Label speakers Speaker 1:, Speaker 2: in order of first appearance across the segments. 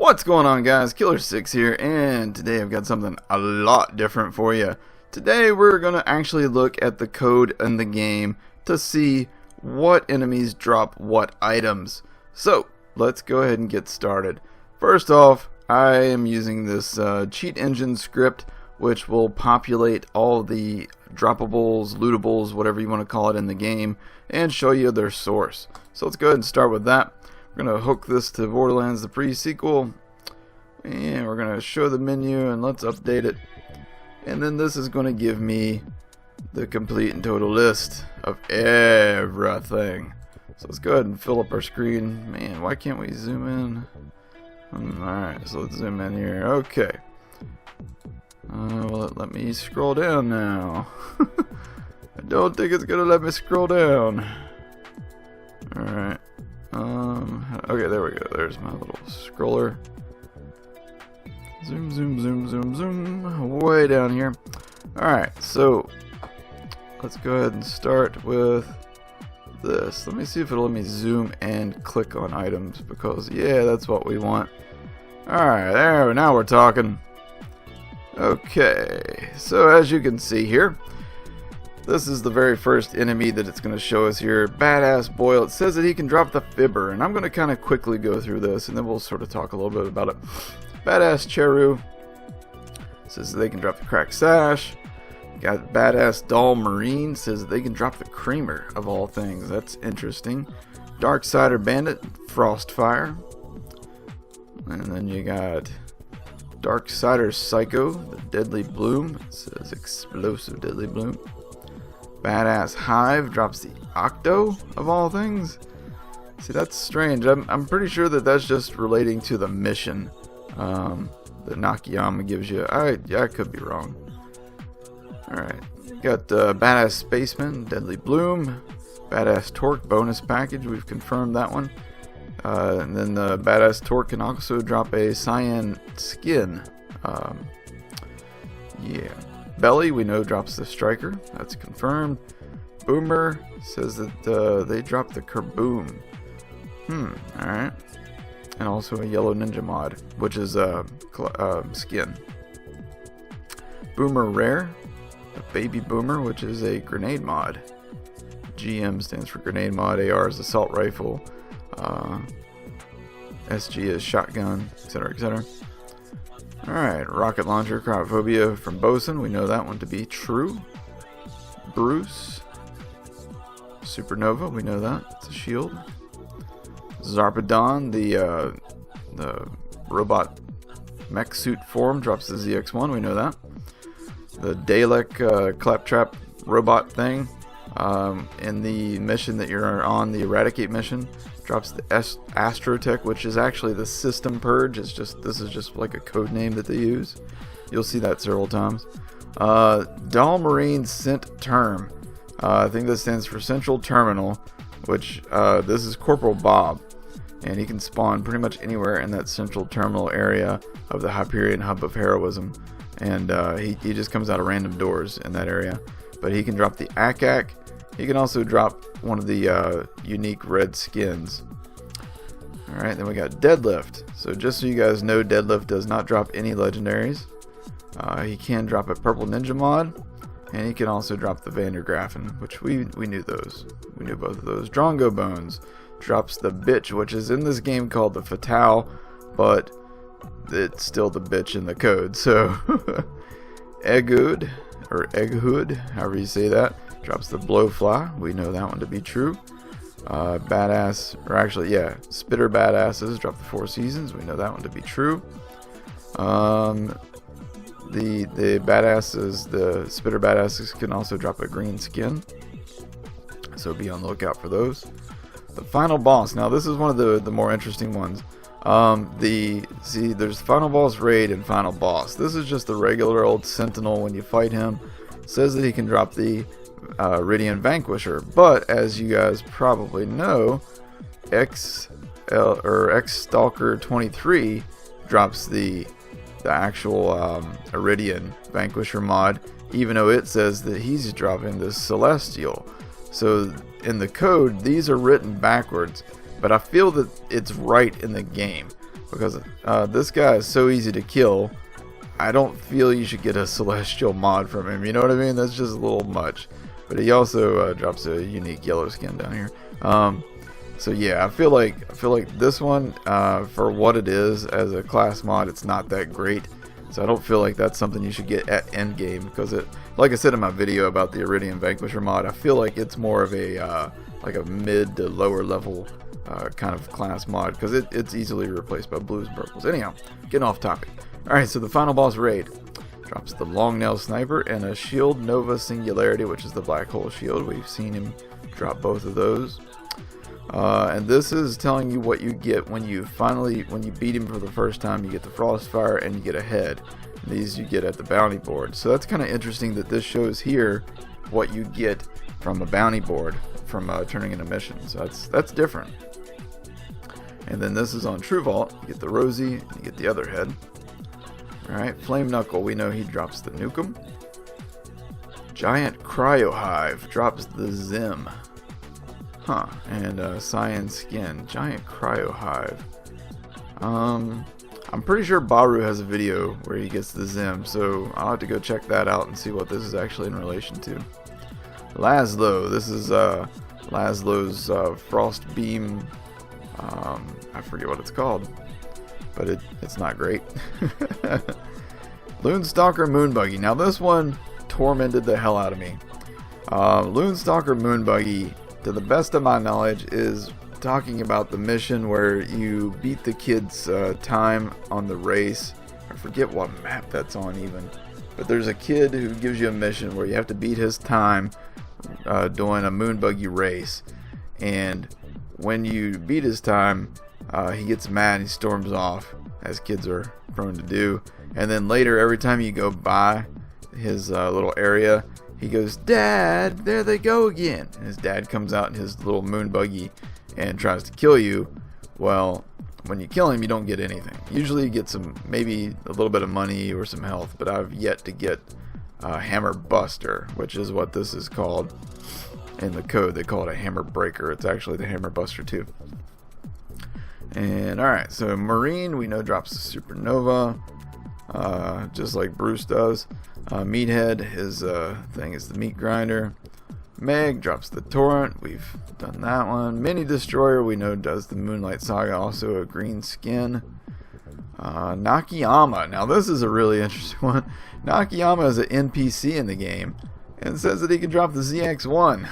Speaker 1: What's going on, guys? Killer6 here, and today I've got something a lot different for you. Today we're going to actually look at the code in the game to see what enemies drop what items. So let's go ahead and get started. First off, I am using this cheat engine script which will populate all the droppables, lootables, whatever you want to call it in the game, and show you their source. So let's go ahead and start with that. We're going to hook this to Borderlands, the pre-sequel, and we're going to show the menu, and let's update it. And then this is going to give me the complete and total list of everything. So let's go ahead and fill up our screen. Man, why can't we zoom in? Alright, so let's zoom in here. Okay. Well, let me scroll down now. I don't think it's going to let me scroll down. Alright. Okay, there we go. There's my little scroller. Zoom, zoom, zoom, zoom, zoom. Way down here. Alright, so let's go ahead and start with this. Let me see if it'll let me zoom and click on items, because yeah, that's what we want. Alright, there, now we're talking. Okay, so as you can see here, this is the very first enemy that it's going to show us here. Badass Boyle. It says that he can drop the Fibber, and I'm going to kind of quickly go through this, and then we'll sort of talk a little bit about it. Badass Cheru says that they can drop the Crack Sash. Got Badass Doll Marine, says that they can drop the Creamer, of all things. That's interesting. Darksider Bandit, Frostfire. And then you got Darksider Psycho, the Deadly Bloom. It says Explosive Deadly Bloom. Badass Hive drops the Octo, of all things. See, that's strange. I'm pretty sure that that's just relating to the mission that Nakayama gives you. I could be wrong. Alright. Got Badass Spaceman, Deadly Bloom. Badass Torque bonus package. We've confirmed that one. And then the Badass Torque can also drop a Cyan skin. Yeah. Belly, we know, drops the Striker. That's confirmed. Boomer says that they drop the Kerboom. Alright. And also a Yellow Ninja mod, which is skin. Boomer Rare, the Baby Boomer, which is a grenade mod. GM stands for grenade mod. AR is assault rifle. SG is shotgun, etc., etc. Alright, rocket launcher, cryophobia from Bosun. We know that one to be true. Bruce. Supernova, we know that. It's a shield. Zarpedon, the robot mech suit form, drops the ZX1. We know that. The Dalek claptrap robot thing in the mission that you're on, the Eradicate mission, drops the Astrotech, which is actually the System Purge. This is just like a code name that they use. You'll see that several times. Doll Marine Cent Term. I think this stands for Central Terminal, which this is Corporal Bob, and he can spawn pretty much anywhere in that Central Terminal area of the Hyperion Hub of Heroism, and he just comes out of random doors in that area. But he can drop the Akak. He can also drop one of the unique red skins. Alright, then we got Deadlift. So just so you guys know, Deadlift does not drop any legendaries. He can drop a Purple Ninja mod, and he can also drop the Vandergraffen, which we knew those. We knew both of those. Drongo Bones drops the bitch, which is in this game called the Fatale, but it's still the bitch in the code. So Egghood, or Egghood, however you say that, drops the Blowfly. We know that one to be true. Badass, or actually, yeah, Spitter Badasses drop the Four Seasons. We know that one to be true. The badasses, the Spitter Badasses, can also drop a green skin, so be on the lookout for those. The final boss. Now this is one of the more interesting ones. There's Final Boss Raid and Final Boss. This is just the regular old Sentinel. When you fight him, it says that he can drop the Iridian Vanquisher, but as you guys probably know, Stalker 23 drops the actual Iridian Vanquisher mod, even though it says that he's dropping the Celestial. So in the code, these are written backwards, but I feel that it's right in the game. because this guy is so easy to kill. I don't feel you should get a celestial mod from him. You know what I mean? That's just a little much. But he also drops a unique yellow skin down here. So yeah, I feel like this one, for what it is as a class mod, it's not that great. So I don't feel like that's something you should get at end game, because it, like I said in my video about the Iridium Vanquisher mod, I feel like it's more of a like a mid to lower level kind of class mod, because it's easily replaced by blues and purples. Anyhow, getting off topic. Alright, so the final boss raid drops the Long Nail Sniper and a Shield Nova Singularity, which is the black hole shield. We've seen him drop both of those. And this is telling you what you get when you beat him for the first time. You get the Frostfire and you get a head. These you get at the bounty board. So that's kind of interesting that this shows here what you get from a bounty board from turning in a mission. So that's different. And then this is on True Vault. You get the Rosie and you get the other head. Alright, Flame Knuckle, we know he drops the Nukem. Giant Cryo Hive drops the Zim. Huh, and Cyan Skin, Giant Cryo Hive. I'm pretty sure Baru has a video where he gets the Zim, so I'll have to go check that out and see what this is actually in relation to. Laszlo, this is Laszlo's Frost Beam, I forget what it's called, but it's not great. Loon Stalker Moon Buggy. Now this one tormented the hell out of me. Loon Stalker Moon Buggy, to the best of my knowledge, is talking about the mission where you beat the kid's time on the race. I forget what map that's on even, but there's a kid who gives you a mission where you have to beat his time doing a moon buggy race, and when you beat his time, he gets mad and he storms off, as kids are prone to do. And then later, every time you go by his little area, he goes, "Dad, there they go again." And his dad comes out in his little moon buggy and tries to kill you. Well, when you kill him, you don't get anything. Usually you get maybe a little bit of money or some health, but I've yet to get Hammer Buster, which is what this is called in the code. They call it a Hammer Breaker. It's actually the Hammer Buster too. And alright, so Marine, we know, drops the Supernova, just like Bruce does. Meathead, his thing is the Meat Grinder. Meg drops the Torrent, we've done that one. Mini Destroyer, we know, does the Moonlight Saga, also a green skin. Nakayama, now this is a really interesting one. Nakayama is an NPC in the game, and says that he can drop the ZX1.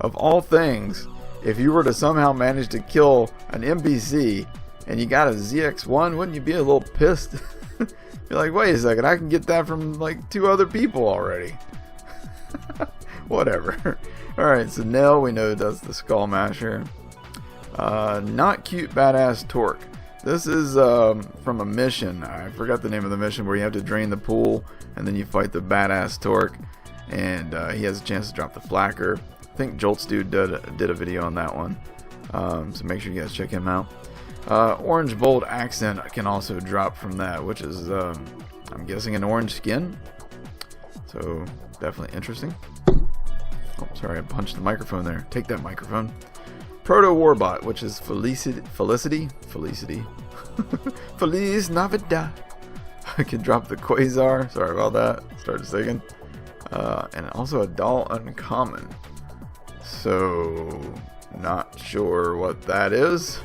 Speaker 1: Of all things, if you were to somehow manage to kill an NPC and you got a ZX1, wouldn't you be a little pissed? You're like, wait a second, I can get that from like 2 other people already. Whatever. Alright, so Nell, we know, does the Skull Masher. Not Cute Badass Torque. This is from a mission. I forgot the name of the mission, where you have to drain the pool and then you fight the Badass Torque, and he has a chance to drop the Flacker. I think Jolts Dude did a video on that one, so make sure you guys check him out. Orange Bold Accent can also drop from that, which is I'm guessing an orange skin, so definitely interesting. Oh, sorry, I punched the microphone there. Take that, microphone. Proto Warbot, which is Felicity. Feliz Navidad. I can drop the Quasar. Sorry about that. Started singing. And also a Doll Uncommon. So, not sure what that is.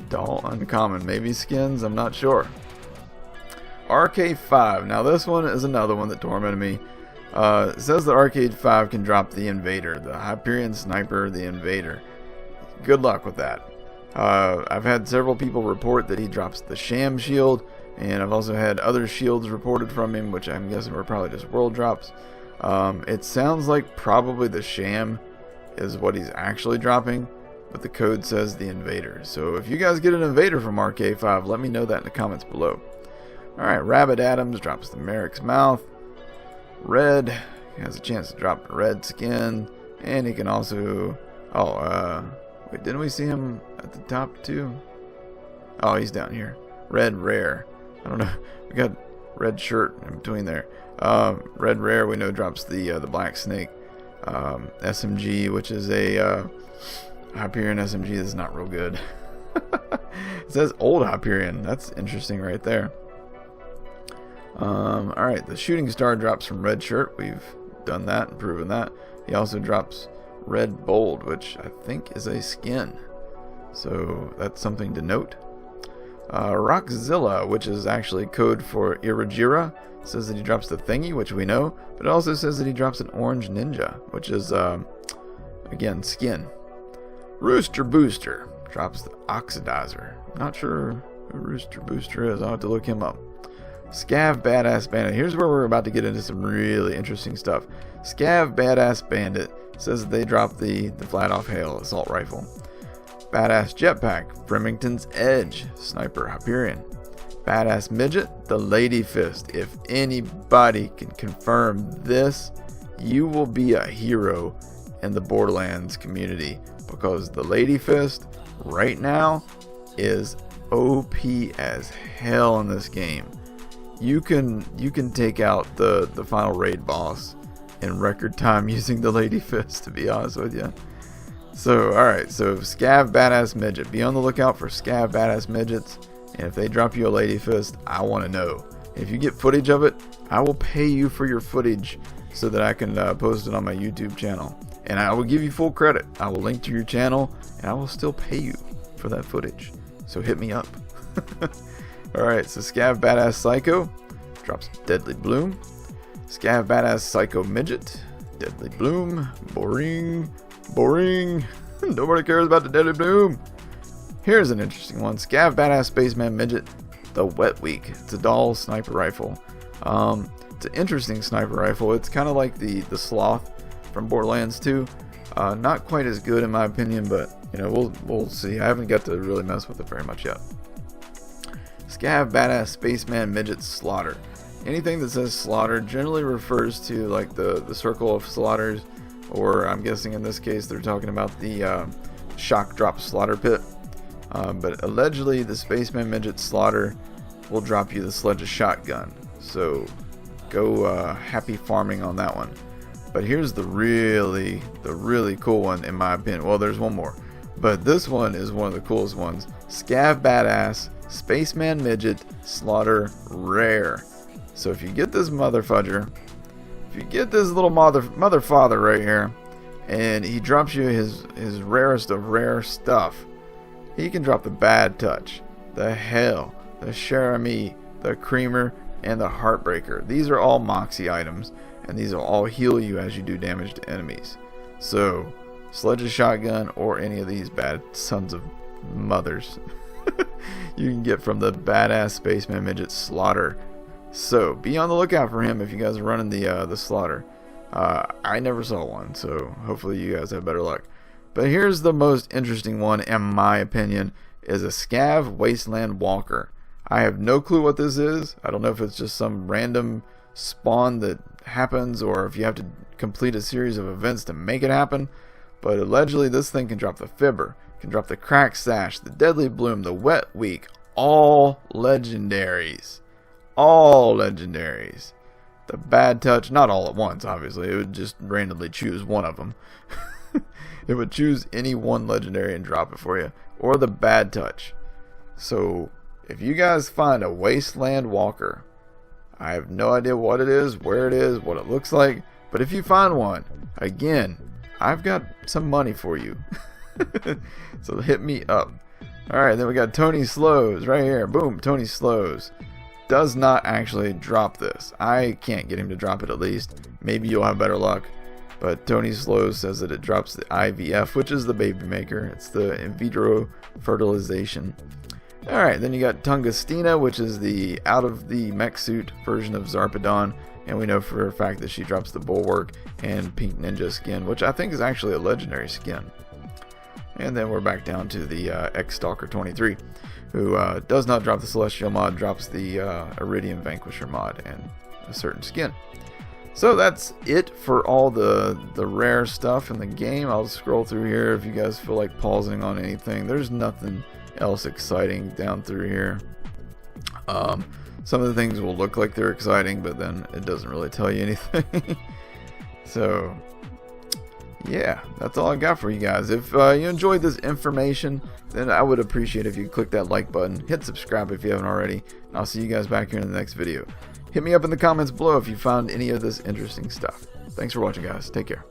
Speaker 1: Doll Uncommon. Maybe skins? I'm not sure. Arcade 5. Now this one is another one that tormented me. It says that Arcade 5 can drop the Invader. The Hyperion Sniper, the Invader. Good luck with that. I've had several people report that he drops the Sham Shield, and I've also had other shields reported from him, which I'm guessing were probably just world drops. It sounds like probably the Sham is what he's actually dropping, but the code says the Invader. So if you guys get an Invader from RK5, let me know that in the comments below. Alright, Rabbit Adams drops the Merrick's Mouth. Red has a chance to drop the Red Skin, and he can also... wait, didn't we see him at the top too? Oh, he's down here. Red Rare. I don't know. We got red shirt in between there. Red Rare, we know, drops the Black Snake SMG, which is a Hyperion SMG that's not real good. It says old Hyperion. That's interesting right there. Alright, the shooting star drops from red shirt. We've done that and proven that. He also drops red bold, which I think is a skin. So that's something to note. Rockzilla, which is actually code for Irajira, says that he drops the thingy, which we know, but it also says that he drops an orange ninja, which is, again, skin. Rooster Booster drops the oxidizer. Not sure who Rooster Booster is. I'll have to look him up. Scav Badass Bandit. Here's where we're about to get into some really interesting stuff. Scav Badass Bandit says that they drop the Flat Off Hail assault rifle. Badass Jetpack, Remington's Edge, Sniper Hyperion. Badass Midget, the Lady Fist. If anybody can confirm this, you will be a hero in the Borderlands community, because the Lady Fist right now is OP as hell in this game. You can take out the final raid boss in record time using the Lady Fist, to be honest with you. So, alright, so Scav Badass Midget. Be on the lookout for Scav Badass Midgets, and if they drop you a Lady Fist, I want to know. If you get footage of it, I will pay you for your footage so that I can post it on my YouTube channel. And I will give you full credit. I will link to your channel, and I will still pay you for that footage. So hit me up. Alright, so Scav Badass Psycho drops Deadly Bloom. Scav Badass Psycho Midget, Deadly Bloom. Boring. Nobody cares about the Deadly Bloom. Here's an interesting one. Scav Badass Spaceman Midget, the Wet Week. It's a doll sniper rifle. It's an interesting sniper rifle. It's kind of like the Sloth from Borderlands 2. Not quite as good in my opinion, but you know, we'll see. I haven't got to really mess with it very much yet. Scav Badass Spaceman Midget Slaughter. Anything that says slaughter generally refers to like the circle of slaughters, or I'm guessing in this case they're talking about the shock drop slaughter pit. But allegedly the Spaceman Midget Slaughter will drop you the Sledge's shotgun. So go happy farming on that one. But here's the really cool one in my opinion. Well, there's one more, but this one is one of the coolest ones. Scav Badass Spaceman Midget Slaughter Rare. So if you get this motherfudger, if you get this little mother father right here, and he drops you his rarest of rare stuff, he can drop the Bad Touch, the Hell, the Cherami, the Creamer, and the Heartbreaker. These are all Moxie items, and these will all heal you as you do damage to enemies. So, Sledge's shotgun or any of these bad sons of mothers you can get from the Badass Spaceman Midget Slaughter. So, be on the lookout for him if you guys are running the Slaughter. I never saw one, so hopefully you guys have better luck. But here's the most interesting one, in my opinion, is a Scav Wasteland Walker. I have no clue what this is. I don't know if it's just some random spawn that happens, or if you have to complete a series of events to make it happen. But allegedly this thing can drop the Fibber, can drop the Crack Sash, the Deadly Bloom, the Wet Week, all legendaries. All legendaries. The Bad Touch, not all at once, obviously. It would just randomly choose one of them. It would choose any one legendary and drop it for you. Or the Bad Touch. So, if you guys find a Wasteland Walker, I have no idea what it is, where it is, what it looks like. But if you find one, again, I've got some money for you. So hit me up. Alright, then we got Tony Slows right here. Boom, Tony Slows. Does not actually drop this. I can't get him to drop it at least. Maybe you'll have better luck. But Tony Slows says that it drops the IVF, which is the baby maker. It's the in vitro fertilization. Alright, then you got Tungus Tina, which is the out of the mech suit version of Zarpedon. And we know for a fact that she drops the Bulwark and Pink Ninja skin, which I think is actually a legendary skin. And then we're back down to the Stalker 23, who does not drop the Celestial mod, drops the Iridium Vanquisher mod and a certain skin. So that's it for all the rare stuff in the game. I'll scroll through here if you guys feel like pausing on anything. There's nothing else exciting down through here. Some of the things will look like they're exciting, but then it doesn't really tell you anything. So yeah, that's all I got for you guys. If you enjoyed this information, then I would appreciate if you click that like button, hit subscribe if you haven't already, and I'll see you guys back here in the next video. Hit me up in the comments below if you found any of this interesting stuff. Thanks for watching, guys. Take care.